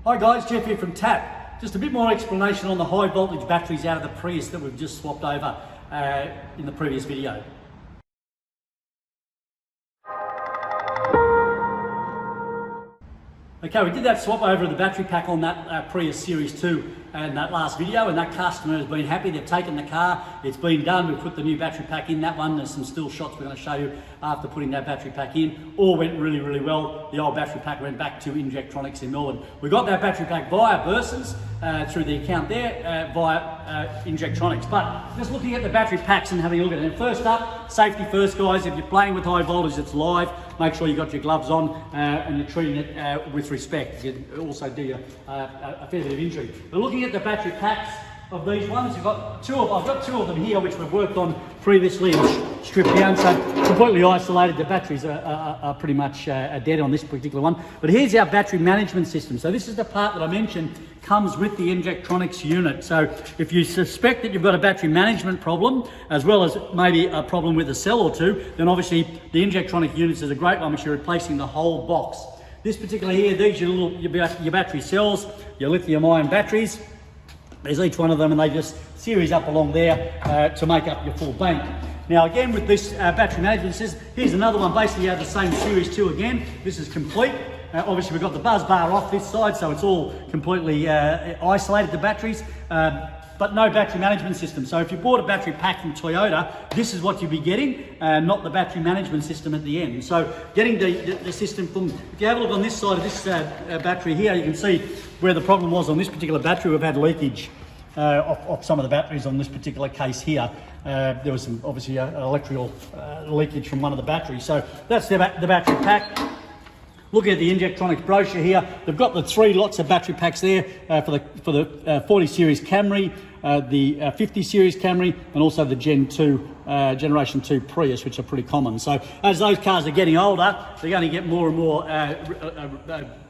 Hi guys, Jeff here from TAP. Just a bit more explanation on the high voltage batteries out of the Prius that we've just swapped over in the previous video. Okay, we did that swap over of the battery pack on that Prius Series 2 in that last video, and that customer has been happy. They've taken the car, it's been done, we've put the new battery pack in that one. There's some still shots we're going to show you after putting that battery pack in. All went really, really well. The old battery pack went back to Injectronics in Melbourne. We got that battery pack via Bursons, through the account there, via Injectronics. But just looking at the battery packs and having a look at it. And first up, safety first guys. If you're playing with high voltage, it's live. Make sure you've got your gloves on and you're treating it with respect. You can also do a fair bit of injury. But looking at the battery packs of these ones, I've got two of them here which we've worked on previously and stripped down, so completely isolated. The batteries are pretty much dead on this particular one. But here's our battery management system. So this is the part that I mentioned comes with the Injectronics unit. So if you suspect that you've got a battery management problem, as well as maybe a problem with a cell or two, then obviously the Injectronics units is a great one, which you're replacing the whole box. This particular here, these are your battery cells, your lithium ion batteries. There's each one of them, and they just series up along there to make up your full bank. Now again, with this battery management system, here's another one basically out of the same Series 2 again. This is complete. Obviously we've got the buzz bar off this side, so it's all completely isolated, the batteries, but no battery management system. So if you bought a battery pack from Toyota, this is what you'll be getting, not the battery management system at the end. So getting the system from, if you have a look on this side of this battery here, you can see where the problem was on this particular battery. We've had leakage of some of the batteries on this particular case here. There was some obviously electrical leakage from one of the batteries. So that's the battery pack. Looking at the Injectronics brochure here, they've got the 3 lots of battery packs there for the 40 series Camry, the 50 series Camry, and also the Generation 2 Prius, which are pretty common. So as those cars are getting older, they're going to get more and more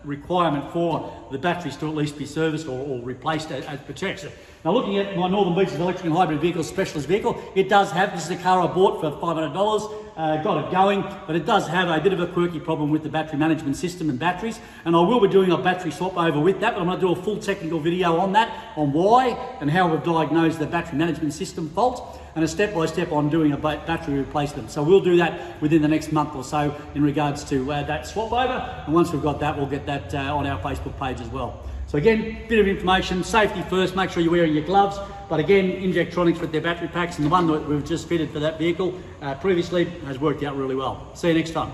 requirement for the batteries to at least be serviced or replaced as protection. Now looking at my Northern Beaches electric and hybrid vehicle specialist vehicle, it does have, this is a car I bought for $500, got it going, but it does have a bit of a quirky problem with the battery management system and batteries, and I will be doing a battery swap over with that, but I'm going to do a full technical video on that, on why and how we've diagnosed the battery management system fault, and a step-by-step on doing a battery replacement. So we'll do that within the next month or so in regards to that swap over, and once we've got that, we'll get that on our Facebook page as well. So again, bit of information, safety first, make sure you're wearing your gloves, but again, Injectronics with their battery packs, and the one that we've just fitted for that vehicle previously has worked out really well. See you next time.